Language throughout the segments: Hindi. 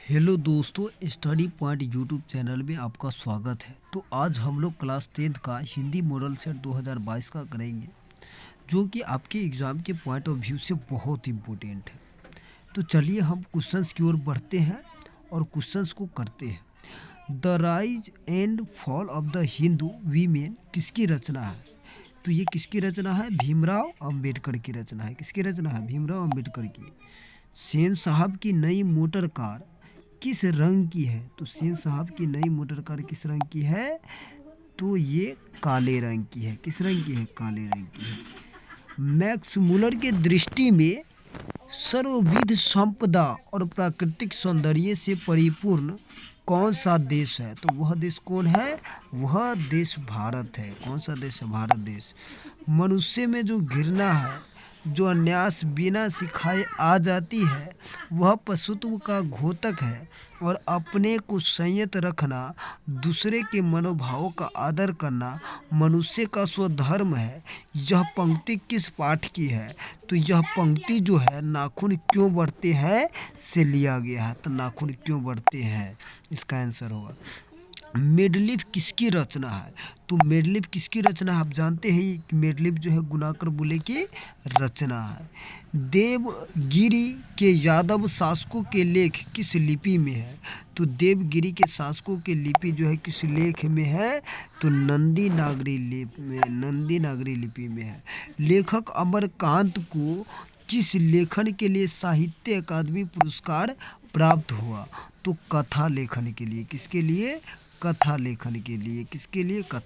हेलो दोस्तों, स्टडी पॉइंट यूट्यूब चैनल में आपका स्वागत है। तो आज हम लोग क्लास 10th का हिंदी मॉडल सेट 2022 का करेंगे, जो कि आपके एग्ज़ाम के पॉइंट ऑफ व्यू से बहुत इम्पोर्टेंट है। तो चलिए हम क्वेश्चंस की ओर बढ़ते हैं और क्वेश्चंस को करते हैं। The rise and fall of the Hindu women किसकी रचना है? तो ये किसकी रचना है? भीमराव अंबेडकर की रचना है। किसकी रचना है? भीमराव अंबेडकर की। सेन साहब की नई मोटर कार किस रंग की है? तो सेन साहब की नई मोटर कार किस रंग की है? तो ये काले रंग की है। किस रंग की है? काले रंग की है। मैक्स मुलर के दृष्टि में सर्वविध संपदा और प्राकृतिक सौंदर्य से परिपूर्ण कौन सा देश है? तो वह देश कौन है? वह देश भारत है। कौन सा देश है? भारत देश। मनुष्य में जो घृणा है, जो अन्यास बिना सिखाए आ जाती है, वह पशुत्व का घोतक है। और अपने को संयत रखना, दूसरे के मनोभावों का आदर करना मनुष्य का स्वधर्म है। यह पंक्ति किस पाठ की है? तो यह पंक्ति जो है नाखून क्यों बढ़ते हैं से लिया गया है। तो नाखून क्यों बढ़ते हैं इसका आंसर होगा। मेडलिफ किसकी रचना है? तो मेडलिफ किसकी रचना है? आप जानते हैं कि मेडलिफ जो है गुणाकर बुले की रचना है। देवगिरी के यादव शासकों के लेख किस लिपि में है? तो देवगिरी के शासकों के लिपि जो है किस लेख में है? तो नंदी नागरी लिपि में, नंदी नागरी लिपि में है। लेखक अमरकांत को किस लेखन के लिए साहित्य अकादमी पुरस्कार प्राप्त हुआ? तो कथा लेखन के लिए। किसके लिए? कथा लेखन के लिए। किसके लिए? कथा।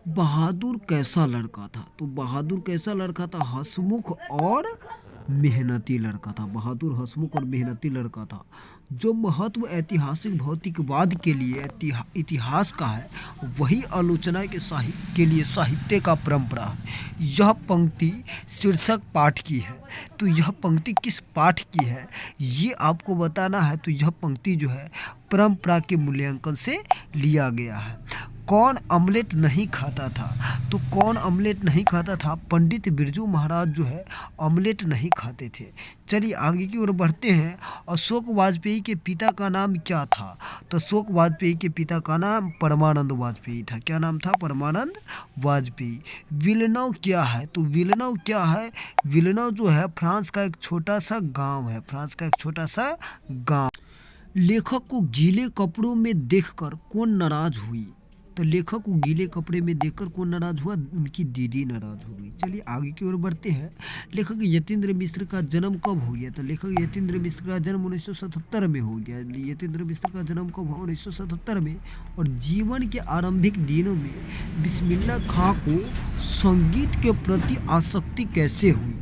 बहादुर कैसा लड़का था? तो बहादुर कैसा लड़का था? हंसमुख और मेहनती लड़का था। बहादुर हंसमुख और मेहनती लड़का था। जो महत्व ऐतिहासिक भौतिकवाद के लिए इतिहास का है, वही आलोचना के लिए साहित्य का परंपरा है। यह पंक्ति शीर्षक पाठ की है। तो यह पंक्ति किस पाठ की है ये आपको बताना है। तो यह पंक्ति जो है परंपरा के मूल्यांकन से लिया गया है। कौन ऑमलेट नहीं खाता था? तो कौन ऑमलेट नहीं खाता था? पंडित बिरजू महाराज जो है ऑमलेट नहीं खाते थे। चलिए आगे की ओर बढ़ते हैं। अशोक वाजपेयी के पिता का नाम क्या था? तो अशोक वाजपेयी के पिता का नाम परमानंद वाजपेयी था। क्या नाम था? परमानंद वाजपेयी। विलनव क्या है? तो विलनव क्या है? विलनव जो है फ्रांस का एक छोटा सा गांव है। फ्रांस का एक छोटा सा गांव। लेखक को गीले कपड़ों में देखकर कौन नाराज हुई? तो लेखक को गीले कपड़े में देखकर कौन नाराज हुआ? उनकी दीदी नाराज हो गई। चलिए आगे की ओर बढ़ते हैं। लेखक यतीन्द्र मिश्र का जन्म कब हो गया? तो लेखक यतीन्द्र मिश्र का जन्म 1977 में हो गया। यतीन्द्र मिश्र का जन्म कब हुआ? 1977 में। और जीवन के आरंभिक दिनों में बिस्मिल्लाह खां को संगीत के प्रति आसक्ति कैसे हुई?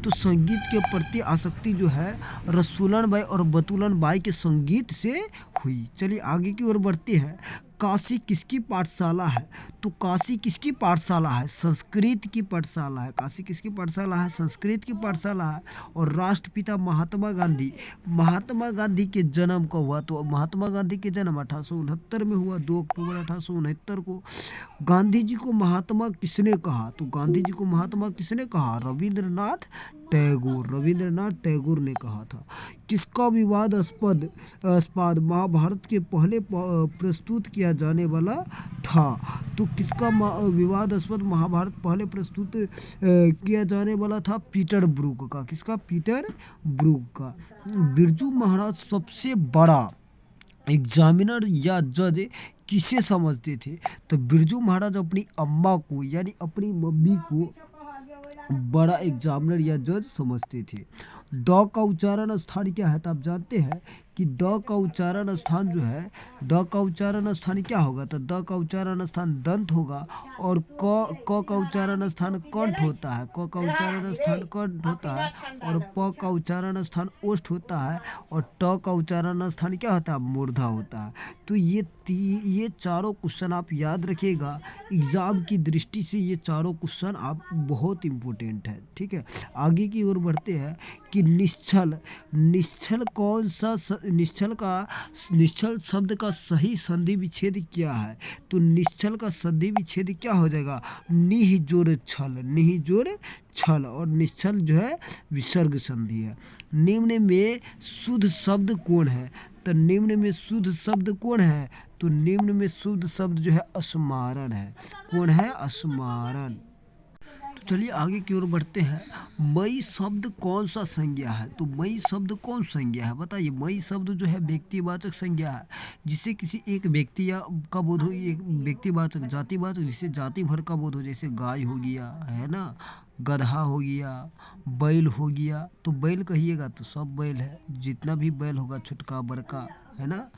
तो संगीत के प्रति आसक्ति जो है रसूलन बाई और बतूलन बाई के संगीत से हुई। चलिए आगे की ओर बढ़ते हैं। काशी किसकी पाठशाला है? तो काशी किसकी पाठशाला है? संस्कृत की पाठशाला है। काशी किसकी पाठशाला है? संस्कृत की पाठशाला है। और राष्ट्रपिता महात्मा गांधी के जन्म कब हुआ? तो महात्मा गांधी के जन्म 1869 में हुआ, 2 अक्टूबर 1869 को। गांधी जी को महात्मा किसने कहा? तो गांधी जी को महात्मा किसने कहा? रविंद्रनाथ टैगोर ने कहा था। किसका विवादास्पद महाभारत के पहले प्रस्तुत किया जाने वाला था? तो किसका विवादास्पद महाभारत पहले प्रस्तुत किया जाने वाला था? पीटर ब्रूक का। किसका? पीटर ब्रूक का। बिरजू महाराज सबसे बड़ा एग्जामिनर या जज किसे समझते थे? तो बिरजू महाराज अपनी अम्मा को यानी अपनी मम्मी को बड़ा एग्जामिनर या जज समझते थे। ड का उच्चारण स्थान क्या है? तो आप जानते हैं कि द का उच्चारण स्थान जो है, द का उच्चारण स्थान क्या होगा? तो द का उच्चारण स्थान दंत होगा। और क का उच्चारण स्थान कंठ होता है। क का उच्चारण स्थान कंठ होता है। और प का उच्चारण स्थान ओष्ठ होता है। और ट का उच्चारण स्थान क्या होता है? मूर्धा होता है। तो ये चारों क्वेश्चन आप याद रखिएगा। एग्जाम की दृष्टि से ये चारों क्वेश्चन आप बहुत इंपॉर्टेंट है। ठीक है, आगे की ओर बढ़ते हैं कि निश्चल कौन सा निश्चल शब्द का सही संधि विच्छेद क्या है? तो निश्चल का संधि विच्छेद क्या हो जाएगा? निह जोड़ छल। और निश्चल जो है विसर्ग संधि है। निम्न में शुद्ध शब्द कौन है? तो निम्न में शुद्ध शब्द कौन है? तो निम्न में शुद्ध शब्द जो है स्मारण है। कौन है? स्मारण। तो चलिए आगे की ओर बढ़ते हैं। मई शब्द कौन सा संज्ञा है? तो मई शब्द कौन संज्ञा है? बताइए। मई शब्द जो है व्यक्तिवाचक संज्ञा है, जिससे किसी एक व्यक्ति या का बोध हो। एक व्यक्तिवाचक, जातिवाचक, जिससे जाति भर का बोध हो। जैसे गाय हो गया, है ना, गधा हो गया, बैल हो गया। तो बैल कहिएगा तो सब बैल है, जितना भी बैल होगा, छोटका बड़का, है ना।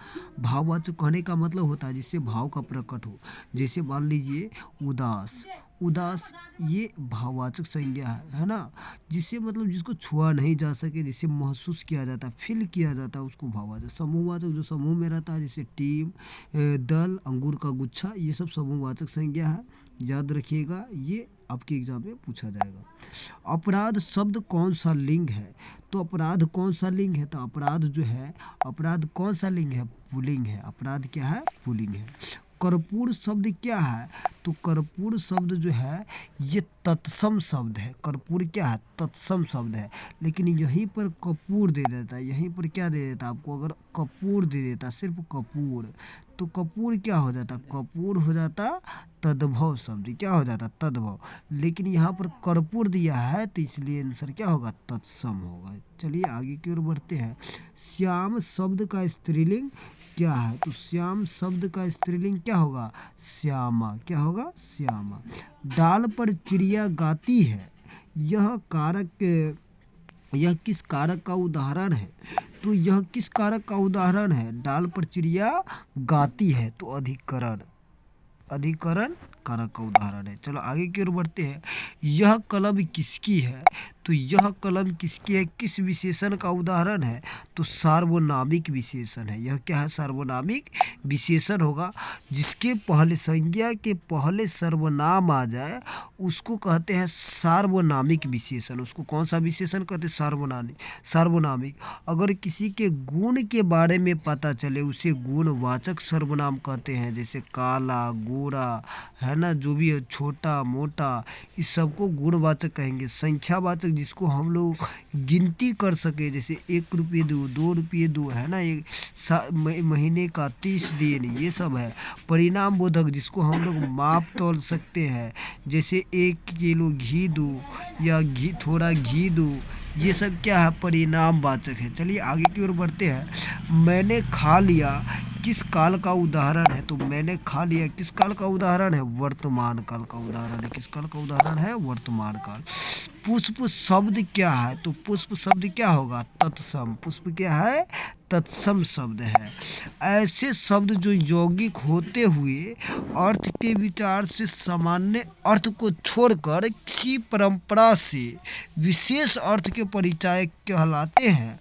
भाववाचक कहने का मतलब होता है जिससे भाव का प्रकट हो। जैसे मान लीजिए उदास। उदास ये भाववाचक संज्ञा है ना, जिससे मतलब जिसको छुआ नहीं जा सके, जिससे महसूस किया जाता है, फील किया जाता है, उसको भाववाचक। समूहवाचक जो समूह में रहता है, जैसे टीम, दल, अंगूर का गुच्छा, ये सब समूहवाचक संज्ञा है। याद रखिएगा, ये आपके एग्जाम में पूछा जाएगा। अपराध शब्द कौन सा लिंग है? तो अपराध कौन सा लिंग है? तो अपराध जो है, अपराध कौन सा लिंग है? पुल्लिंग है। अपराध क्या है? पुल्लिंग है। कर्पूर शब्द क्या है? तो कर्पूर शब्द जो है ये तत्सम शब्द है। कर्पूर क्या है? तत्सम शब्द है। लेकिन यहीं पर कपूर दे देता है, यहीं पर क्या दे देता आपको? अगर कपूर दे देता, सिर्फ कपूर, तो कपूर क्या हो जाता? कपूर हो जाता तद्भव शब्द। क्या हो जाता? तद्भव। लेकिन यहाँ पर कर्पूर दिया है, तो इसलिए आंसर क्या होगा? तत्सम होगा। चलिए आगे की ओर बढ़ते हैं। श्याम शब्द का स्त्रीलिंग क्या है? तो श्याम शब्द का स्त्रीलिंग क्या होगा? श्यामा। क्या होगा? श्यामा। डाल पर चिड़िया गाती है, यह कारक, यह किस कारक का उदाहरण है? तो यह किस कारक का उदाहरण है? डाल पर चिड़िया गाती है, तो अधिकरण। अधिकरण कारक का उदाहरण है। चलो आगे की ओर बढ़ते हैं। यह कलम किसकी है? तो यह कलम किसकी है? किस विशेषण का उदाहरण है? तो सार्वनामिक विशेषण है। यह क्या है? सार्वनामिक विशेषण होगा। जिसके पहले, संज्ञा के पहले सर्वनाम आ जाए, उसको कहते हैं सार्वनामिक विशेषण। उसको कौन सा विशेषण कहते हैं? सार्वनामिक। सार्वनामिक। अगर किसी के गुण के बारे में पता चले, उसे गुणवाचक सर्वनाम कहते हैं। जैसे काला, गोरा, है ना, जो भी है, छोटा मोटा, इस सबको गुणवाचक कहेंगे। संख्यावाचक, जिसको हम लोग गिनती कर सके, जैसे 1 रुपये दो, 2 रुपये दो, है ना, एक महीने का 30 दिन, ये सब है। परिणाम बोधक, जिसको हम लोग माप तोल सकते हैं, जैसे 1 किलो घी दो, या थोड़ा घी दो, ये सब क्या है? परिणाम वाचक है। चलिए आगे की ओर बढ़ते हैं। मैंने खा लिया किस काल का उदाहरण है? तो मैंने खा लिया किस काल का उदाहरण है? वर्तमान काल का उदाहरण है। किस काल का उदाहरण है? वर्तमान काल। पुष्प शब्द क्या है? तो पुष्प शब्द क्या होगा? तत्सम। पुष्प क्या है? तत्सम शब्द है। ऐसे शब्द जो यौगिक होते हुए अर्थ के विचार से सामान्य अर्थ को छोड़कर किसी परंपरा से विशेष अर्थ के परिचायक कहलाते हैं।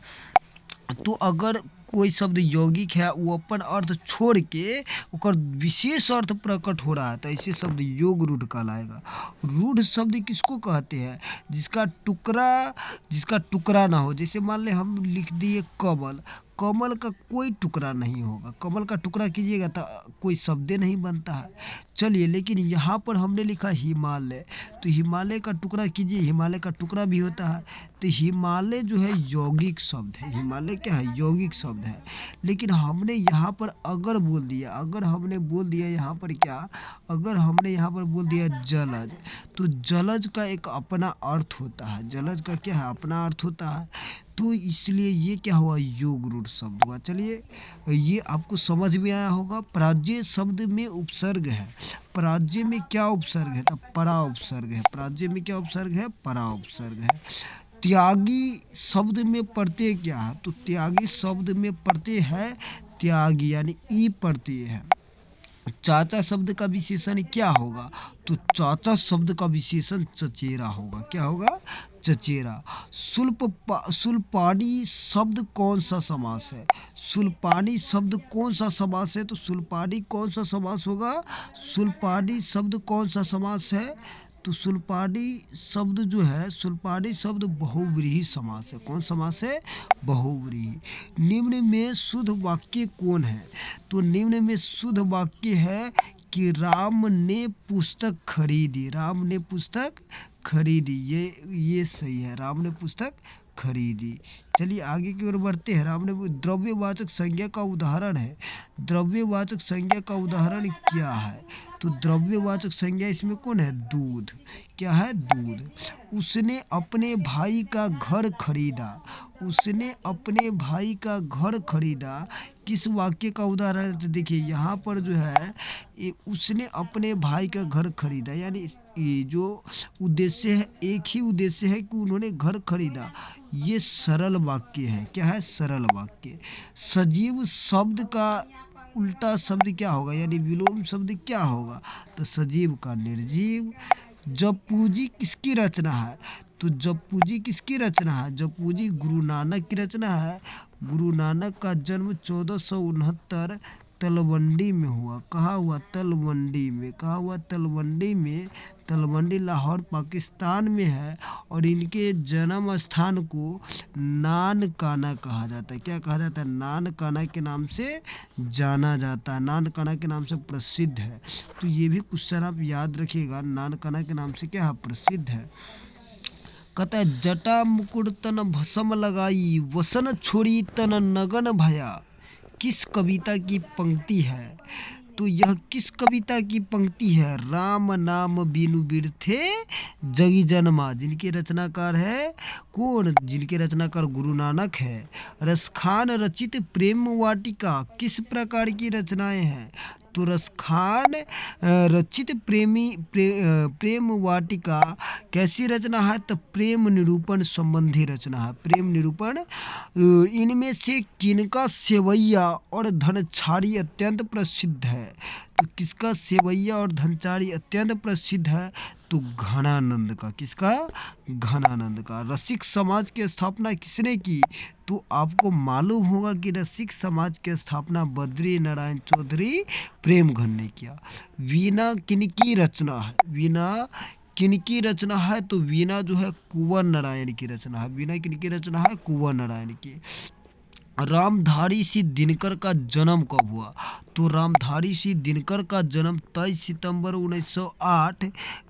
तो अगर कोई शब्द यौगिक है, वो अपन अर्थ छोड़ के ओकर विशेष अर्थ प्रकट हो रहा है, तो ऐसे शब्द योग रूढ़ कहलाएगा। रूढ़ शब्द किसको कहते हैं? जिसका टुकड़ा ना हो। जैसे मान ले हम लिख दिए कमल, कमल का कोई टुकड़ा नहीं होगा। कमल का टुकड़ा कीजिएगा तो कोई शब्द नहीं बनता है। चलिए, लेकिन यहाँ पर हमने लिखा हिमालय, तो हिमालय का टुकड़ा कीजिए, हिमालय का टुकड़ा भी होता है। तो हिमालय जो है यौगिक शब्द है। हिमालय क्या है? यौगिक शब्द है। लेकिन हमने यहाँ पर अगर बोल दिया, अगर हमने बोल दिया यहाँ पर क्या, अगर हमने यहाँ पर बोल दिया जलज, तो जलज का एक अपना अर्थ होता है। जलज का क्या है? अपना अर्थ होता है। तो इसलिए ये क्या हुआ? योग रूढ़ शब्द हुआ। चलिए, ये आपको समझ में आया होगा। पराजय शब्द में उपसर्ग है। पराजय में क्या उपसर्ग है? तो परा उपसर्ग है। पराजय में क्या उपसर्ग है? परा उपसर्ग है। त्यागी शब्द में प्रत्यय क्या है? तो त्यागी शब्द में प्रत्यय है त्यागी, यानी ई प्रत्यय है। चाचा शब्द का विशेषण क्या होगा? तो चाचा शब्द का विशेषण चचेरा होगा। क्या होगा? चचेरा। सुलपानी शब्द कौन सा समास है? सुलपानी शब्द कौन सा समास है? तो सुलपानी कौन सा समास होगा? सुलपानी शब्द कौन सा समास है? तो सुलपानी शब्द जो है, सुलपानी शब्द बहुव्रीहि समास है। कौन समास है? बहुव्रीहि। निम्न में शुद्ध वाक्य कौन है? तो निम्न में शुद्ध वाक्य है कि राम ने पुस्तक खरीदी। राम ने पुस्तक खरीदी, ये सही है। राम ने पुस्तक खरीदी। चलिए आगे की ओर बढ़ते हैं। राम ने द्रव्यवाचक संज्ञा का उदाहरण है। द्रव्यवाचक संज्ञा का उदाहरण क्या है? तो द्रव्यवाचक संज्ञा इसमें कौन है? दूध। क्या है? दूध। उसने अपने भाई का घर खरीदा। उसने अपने भाई का घर खरीदा किस वाक्य का उदाहरण है? तो देखिए यहाँ पर जो है ये उसने अपने भाई का घर खरीदा, यानी ये जो उद्देश्य है, एक ही उद्देश्य है कि उन्होंने घर खरीदा। ये सरल वाक्य है। क्या है? सरल वाक्य। सजीव शब्द का उल्टा शब्द क्या होगा, यानी विलोम शब्द क्या होगा? तो सजीव का निर्जीव। जब पूंजी किसकी रचना है? तो जब पूंजी किसकी रचना है? जब पूंजी गुरु नानक की रचना है। गुरु नानक का जन्म 1469 तलवंडी में हुआ। कहाँ हुआ? तलवंडी में। कहाँ हुआ? तलवंडी में। तलवंडी लाहौर पाकिस्तान में है। और इनके जन्म स्थान को नानकाना कहा जाता है। क्या कहा जाता है? नानकाना के नाम से जाना जाता है। नानकाना के नाम से प्रसिद्ध है। तो ये भी क्वेश्चन आप याद रखिएगा, नानकाना के नाम से क्या है? प्रसिद्ध है। कहता है जटा मुकुट तन भस्म लगाई, वसन छोड़ी तन नगन भया। किस कविता की पंक्ति है? तो यह किस कविता की पंक्ति है? राम नाम बिनु बिरथे जगी जनमा। जिनके रचनाकार है कौन? जिनके रचनाकार गुरु नानक है। रसखान रचित प्रेम वाटिका किस प्रकार की रचनाएं हैं? तो रसखान रचित प्रेम वाटिका कैसी रचना है? तो प्रेम निरूपण संबंधी रचना है। प्रेम निरूपण। इनमें से किनका सेवैया और धनछाड़ी अत्यंत प्रसिद्ध है? तो किसका सेवैया और धनछाड़ी अत्यंत प्रसिद्ध है? तो घनानंद का। किसका? घनानंद का। रसिक समाज की स्थापना किसने की? तो आपको मालूम होगा कि रसिक समाज की स्थापना बद्री नारायण चौधरी प्रेमघन ने किया। वीणा किनकी रचना है? वीणा किनकी रचना है? तो वीणा जो है कुंवर नारायण की रचना है। वीणा किनकी रचना है? कुंवर नारायण की। रामधारी सिंह दिनकर का जन्म कब हुआ? तो रामधारी सिंह दिनकर का जन्म 23 सितंबर 1908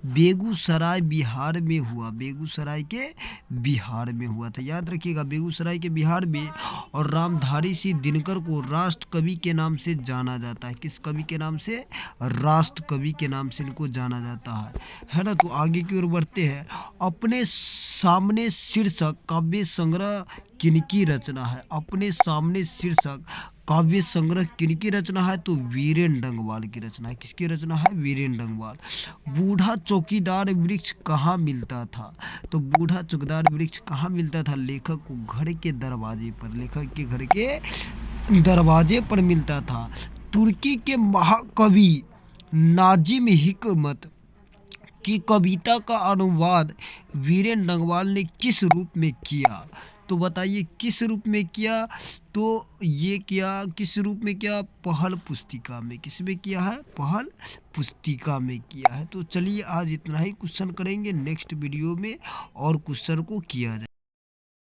बेगूसराय बिहार में हुआ। बेगूसराय के बिहार में हुआ था। याद रखिएगा, बेगूसराय के बिहार में। और रामधारी सिंह दिनकर को राष्ट्र कवि के नाम से जाना जाता है। किस कवि के नाम से? राष्ट्र कवि के नाम से इनको जाना जाता है ना। तो आगे की ओर बढ़ते हैं। अपने सामने शीर्षक काव्य संग्रह किनकी रचना है? अपने सामने शीर्षक काव्य संग्रह किनकी रचना है? तो वीरेन डंगवाल की रचना है। किसकी रचना है? वीरेन डंगवाल। बूढ़ा चौकीदार वृक्ष कहाँ मिलता था? तो बूढ़ा चौकीदार वृक्ष कहाँ मिलता था? लेखक को घर के दरवाजे पर। लेखक के घर के दरवाजे पर मिलता था। तुर्की के महाकवि नाजिम हिकमत की कविता का अनुवाद वीरेन डंगवाल ने किस रूप में किया? तो बताइए किस रूप में किया? तो ये किया किस रूप में किया? पहल पुस्तिका में। किस में किया है? पहल पुस्तिका में किया है। तो चलिए आज इतना ही क्वेश्चन करेंगे, नेक्स्ट वीडियो में और क्वेश्चन को किया जाए।